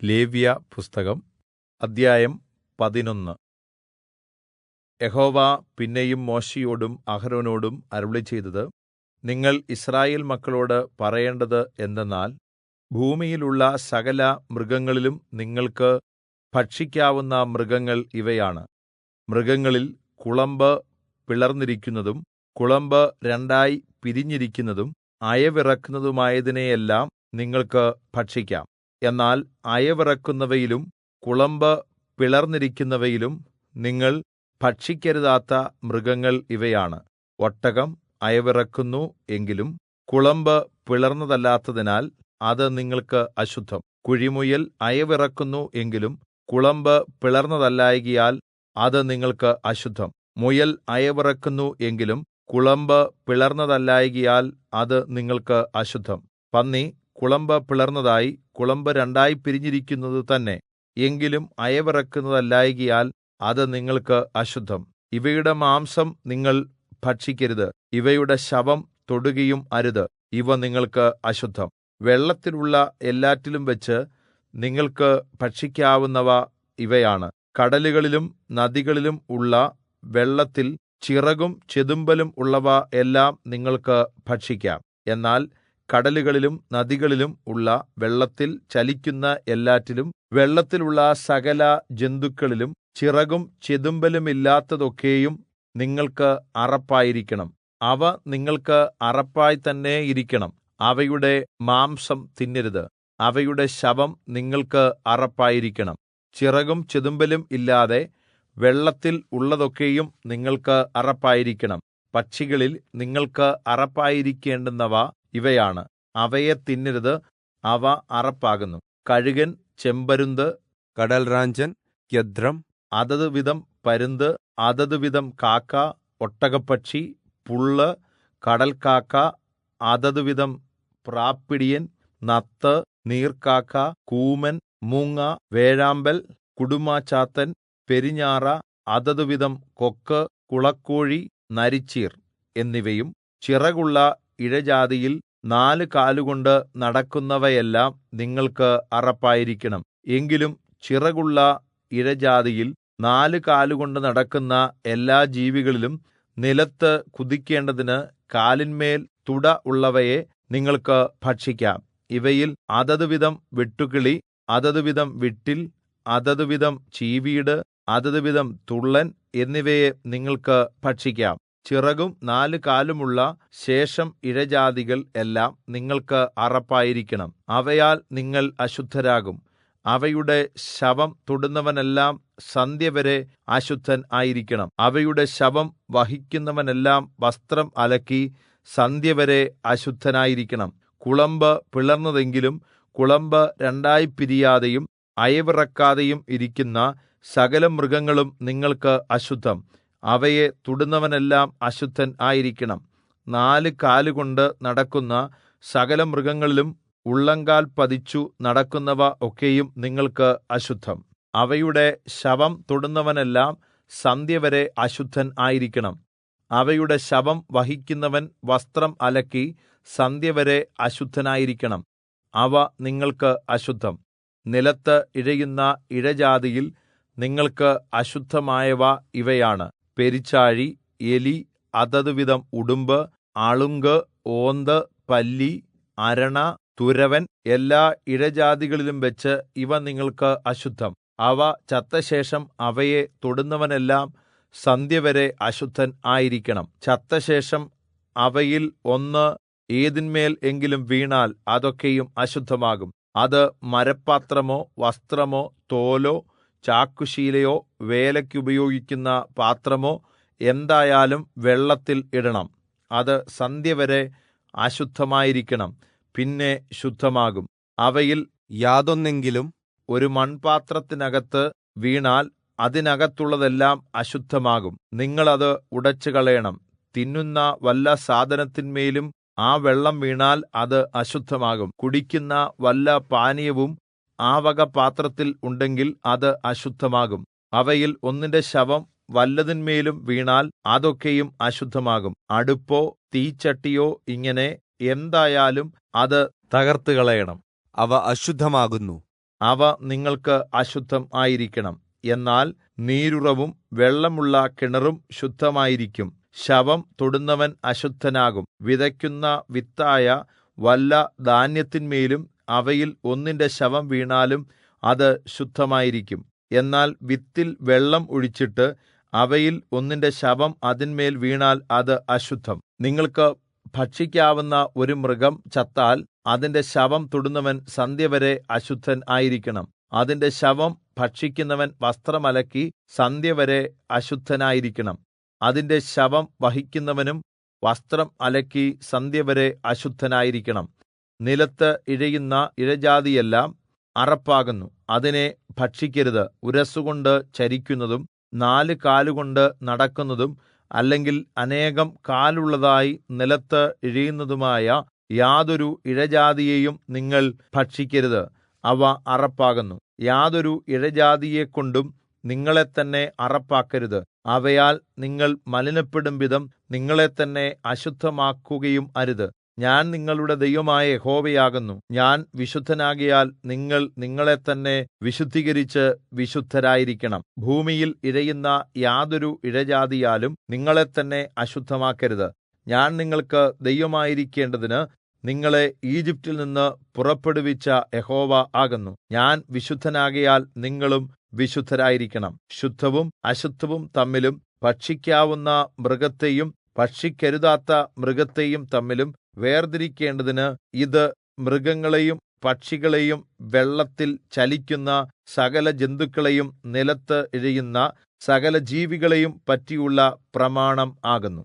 ലേവ്യപുസ്തകം അദ്ധ്യായം 11. യഹോവ പിന്നെയും മോശെയോടും അഹരോനോടും അരുളിച്ചെയ്തത്, നിങ്ങൾ യിസ്രായേൽ മക്കളോട് പറയേണ്ടത് എന്തെന്നാൽ, ഭൂമിയിലുള്ള സകല മൃഗങ്ങളിലും നിങ്ങൾക്ക് ഭക്ഷിക്കാവുന്ന മൃഗങ്ങൾ ഇവയാണ്. മൃഗങ്ങളിൽ കുളമ്പ് പിളർന്നിരിക്കുന്നതും കുളമ്പ് രണ്ടായി പിരിഞ്ഞിരിക്കുന്നതും അയവിറക്കുന്നതുമായതിനെയെല്ലാം നിങ്ങൾക്ക് ഭക്ഷിക്കാം. എന്നാൽ അയവിറക്കുന്നവയിലും കുളമ്പ് പിളർന്നിരിക്കുന്നവയിലും നിങ്ങൾ ഭക്ഷിക്കരുതാത്ത മൃഗങ്ങൾ ഇവയാണ്. ഒട്ടകം അയവിറക്കുന്നു എങ്കിലും കുളമ്പ് പിളർന്നതല്ലാത്തതിനാൽ അത് നിങ്ങൾക്ക് അശുദ്ധം. കുഴിമുയൽ അയവിറക്കുന്നു എങ്കിലും കുളമ്പ് പിളർന്നതല്ലായ്കയാൽ അത് നിങ്ങൾക്ക് അശുദ്ധം. മുയൽ അയവിറക്കുന്നു എങ്കിലും കുളമ്പ് പിളർന്നതല്ലായ്കയാൽ അത് നിങ്ങൾക്ക് അശുദ്ധം. പന്നി കുളമ്പ് പിളർന്നതായി കുളമ്പ് രണ്ടായി പിരിഞ്ഞിരിക്കുന്നത് തന്നെ, എങ്കിലും അയവിറക്കുന്നതല്ലായ്കയാൽ അത് നിങ്ങൾക്ക് അശുദ്ധം. ഇവയുടെ മാംസം നിങ്ങൾ ഭക്ഷിക്കരുത്, ഇവയുടെ ശവം തൊടുകയും അരുത്. ഇവ നിങ്ങൾക്ക് അശുദ്ധം. വെള്ളത്തിലുള്ള എല്ലാറ്റിലും വെച്ച് നിങ്ങൾക്ക് ഭക്ഷിക്കാവുന്നവ ഇവയാണ്. കടലുകളിലും നദികളിലും ഉള്ള വെള്ളത്തിൽ ചിറകും ചെതുമ്പലും ഉള്ളവ എല്ലാം നിങ്ങൾക്ക് ഭക്ഷിക്കാം. എന്നാൽ കടലുകളിലും നദികളിലും ഉള്ള വെള്ളത്തിൽ ചലിക്കുന്ന എല്ലാറ്റിലും വെള്ളത്തിലുള്ള സകല ജന്തുക്കളിലും ചിറകും ചെതുമ്പലുമില്ലാത്തതൊക്കെയും നിങ്ങൾക്ക് അറപ്പായിരിക്കണം. അവ നിങ്ങൾക്ക് അറപ്പായി തന്നെ ഇരിക്കണം. അവയുടെ മാംസം തിന്നരുത്. അവയുടെ ശവം നിങ്ങൾക്ക് അറപ്പായിരിക്കണം. ചിറകും ചെതുമ്പലും ഇല്ലാതെ വെള്ളത്തിൽ ഉള്ളതൊക്കെയും നിങ്ങൾക്ക് അറപ്പായിരിക്കണം. പക്ഷികളിൽ നിങ്ങൾക്ക് അറപ്പായിരിക്കേണ്ടുന്നവ ഇവയാണ്. അവയെ തിന്നരുത്, അവ അറപ്പാകുന്നു. കഴുകൻ, ചെമ്പരുന്ത്, കടൽറാഞ്ചൻ, ഗൃദ്ധ്രം, അതത് വിധം പരുന്ത്, അതത് വിധം കാക്ക, ഒട്ടകപ്പക്ഷി, പുള്ള്, കടൽക്കാക്ക, അതത് വിധം പ്രാപ്പിടിയൻ, നത്ത്, നീർക്കാക്ക, കൂമൻ, മൂങ്ങ, വേഴാമ്പൽ, കുടുമാച്ചാത്തൻ, പെരുഞാറ, അതത് വിധം കൊക്ക്, കുളക്കോഴി, നരിച്ചീർ എന്നിവയും ചിറകുള്ള ഇഴജാതിയിൽ 4 കാലുകൊണ്ട് നടക്കുന്നവയെല്ലാം നിങ്ങൾക്ക് അറപ്പായിരിക്കണം. എങ്കിലും ചിറകുള്ള ഇഴജാതിയിൽ 4 കാലുകൊണ്ട് നടക്കുന്ന എല്ലാ ജീവികളിലും നിലത്ത് കുതിക്കേണ്ടതിന് കാലിന്മേൽ തുട ഉള്ളവയെ നിങ്ങൾക്ക് ഭക്ഷിക്കാം. ഇവയിൽ അതത് വിധം വെട്ടുക്കിളി, അതത് വിധം വിട്ടിൽ, അതത് വിധം ചീവീട്, അതത് വിധം തുള്ളൻ എന്നിവയെ നിങ്ങൾക്ക് ഭക്ഷിക്കാം. ചിറകും 4 കാലുമുള്ള ശേഷം ഇഴജാതികൾ എല്ലാം നിങ്ങൾക്ക് അറപ്പായിരിക്കണം. അവയാൽ നിങ്ങൾ അശുദ്ധരാകും. അവയുടെ ശവം തൊടുന്നവനെല്ലാം സന്ധ്യവരെ അശുദ്ധൻ ആയിരിക്കണം. അവയുടെ ശവം വഹിക്കുന്നവനെല്ലാം വസ്ത്രം അലക്കി സന്ധ്യവരെ അശുദ്ധനായിരിക്കണം. കുളമ്പ് പിളർന്നതെങ്കിലും കുളമ്പ് രണ്ടായി പിരിയാതെയും അയവിറക്കാതെയും ഇരിക്കുന്ന സകല മൃഗങ്ങളും നിങ്ങൾക്ക് അശുദ്ധം. അവയെ തൊടുന്നവനെല്ലാം അശുദ്ധൻ ആയിരിക്കണം. 4 കാലുകൊണ്ട് നടക്കുന്ന സകല മൃഗങ്ങളിലും ഉള്ളങ്കാൽ പതിച്ചു നടക്കുന്നവ ഒക്കെയും നിങ്ങൾക്ക് അശുദ്ധം. അവയുടെ ശവം തൊടുന്നവനെല്ലാം സന്ധ്യവരെ അശുദ്ധൻ ആയിരിക്കണം. അവയുടെ ശവം വഹിക്കുന്നവൻ വസ്ത്രം അലക്കി സന്ധ്യവരെ അശുദ്ധനായിരിക്കണം. അവ നിങ്ങൾക്ക് അശുദ്ധം. നിലത്ത് ഇഴയുന്ന ഇഴജാതിയിൽ നിങ്ങൾക്ക് അശുദ്ധമായവ ഇവയാണ്: പെരിച്ചാഴി, എലി, അതത് വിധം ഉടുമ്പ്, അളുങ്ക്, ഓന്ത്, പല്ലി, അരണ, തുരവൻ. എല്ലാ ഇഴജാതികളിലും വെച്ച് ഇവ നിങ്ങൾക്ക് അശുദ്ധം. അവ ചത്തശേഷം അവയെ തൊടുന്നവനെല്ലാം സന്ധ്യവരെ അശുദ്ധൻ ആയിരിക്കണം. ചത്തശേഷം അവയിൽ ഒന്ന് ഏതിന്മേൽ എങ്കിലും വീണാൽ അതൊക്കെയും അശുദ്ധമാകും. അത് മരപ്പാത്രമോ വസ്ത്രമോ തോലോ ചാക്കുശീലയോ വേലയ്ക്കുപയോഗിക്കുന്ന പാത്രമോ എന്തായാലും വെള്ളത്തിൽ ഇടണം. അത് സന്ധ്യവരെ അശുദ്ധമായിരിക്കണം, പിന്നെ ശുദ്ധമാകും. അവയിൽ യാതൊന്നെങ്കിലും ഒരു മൺപാത്രത്തിനകത്ത് വീണാൽ അതിനകത്തുള്ളതെല്ലാം അശുദ്ധമാകും. നിങ്ങൾ അത് ഉടച്ചുകളയണം. തിന്നുന്ന വല്ല സാധനത്തിന്മേലും ആ വെള്ളം വീണാൽ അത് അശുദ്ധമാകും. കുടിക്കുന്ന വല്ല പാനീയവും ആ വക പാത്രത്തിൽ ഉണ്ടെങ്കിൽ അത് അശുദ്ധമാകും. അവയിൽ ഒന്നിന്റെ ശവം വല്ലതിന്മേലും വീണാൽ അതൊക്കെയും അശുദ്ധമാകും. അടുപ്പോ തീച്ചട്ടിയോ ഇങ്ങനെ എന്തായാലും അത് തകർത്തുകളയണം. അവ അശുദ്ധമാകുന്നു. അവ നിങ്ങൾക്ക് അശുദ്ധം ആയിരിക്കണം. എന്നാൽ നീരുറവും വെള്ളമുള്ള കിണറും ശുദ്ധമായിരിക്കും. ശവം തൊടുന്നവൻ അശുദ്ധനാകും. വിതയ്ക്കുന്ന വിത്തായ വല്ല ധാന്യത്തിന്മേലും അവയിൽ ഒന്നിന്റെ ശവം വീണാലും അത് ശുദ്ധമായിരിക്കും. എന്നാൽ വിത്തിൽ വെള്ളം ഒഴിച്ചിട്ട് അവയിൽ ഒന്നിന്റെ ശവം അതിന്മേൽ വീണാൽ അത് അശുദ്ധം. നിങ്ങൾക്ക് ഭക്ഷിക്കാവുന്ന ഒരു മൃഗം ചത്താൽ അതിന്റെ ശവം തൊടുന്നവൻ സന്ധ്യവരെ അശുദ്ധൻ ആയിരിക്കണം. അതിന്റെ ശവം ഭക്ഷിക്കുന്നവൻ വസ്ത്രം അലക്കി സന്ധ്യവരെ അശുദ്ധനായിരിക്കണം. അതിന്റെ ശവം വഹിക്കുന്നവനും വസ്ത്രം അലക്കി സന്ധ്യവരെ അശുദ്ധനായിരിക്കണം. നിലത്ത് ഇഴയുന്ന ഇഴജാതിയെല്ലാം അറപ്പാകുന്നു. അതിനെ ഭക്ഷിക്കരുത്. ഉരസ്സുകൊണ്ട് ചരിക്കുന്നതും 4 കാലുകൊണ്ട് നടക്കുന്നതും അല്ലെങ്കിൽ അനേകം കാലുള്ളതായി നിലത്ത് ഇഴയുന്നതുമായ യാതൊരു ഇഴജാതിയെയും നിങ്ങൾ ഭക്ഷിക്കരുത്. അവ അറപ്പാകുന്നു. യാതൊരു ഇഴജാതിയെക്കൊണ്ടും നിങ്ങളെത്തന്നെ അറപ്പാക്കരുത്. അവയാൽ നിങ്ങൾ മലിനപ്പെടും വിധം നിങ്ങളെത്തന്നെ അശുദ്ധമാക്കുകയും അരുത്. ഞാൻ നിങ്ങളുടെ ദൈവമായ യഹോവയാകുന്നു. ഞാൻ വിശുദ്ധനാകയാൽ നിങ്ങൾ നിങ്ങളെത്തന്നെ വിശുദ്ധീകരിച്ച് വിശുദ്ധരായിരിക്കണം. ഭൂമിയിൽ ഇഴയുന്ന യാതൊരു ഇഴജാതിയാലും നിങ്ങളെത്തന്നെ അശുദ്ധമാക്കരുത്. ഞാൻ നിങ്ങൾക്ക് ദൈവമായിരിക്കേണ്ടതിന് നിങ്ങളെ ഈജിപ്റ്റിൽ നിന്ന് പുറപ്പെടുവിച്ച യഹോവ ആകുന്നു. ഞാൻ വിശുദ്ധനാകയാൽ നിങ്ങളും വിശുദ്ധരായിരിക്കണം. ശുദ്ധവും അശുദ്ധവും തമ്മിലും ഭക്ഷിക്കാവുന്ന മൃഗത്തെയും ഭക്ഷിക്കരുതാത്ത മൃഗത്തെയും തമ്മിലും വേർതിരിക്കേണ്ടതിന് ഇത് മൃഗങ്ങളെയും പക്ഷികളെയും വെള്ളത്തിൽ ചലിക്കുന്ന സകല ജന്തുക്കളെയും നിലത്ത് ഇഴയുന്ന സകല ജീവികളെയും പറ്റിയുള്ള പ്രമാണം ആകുന്നു.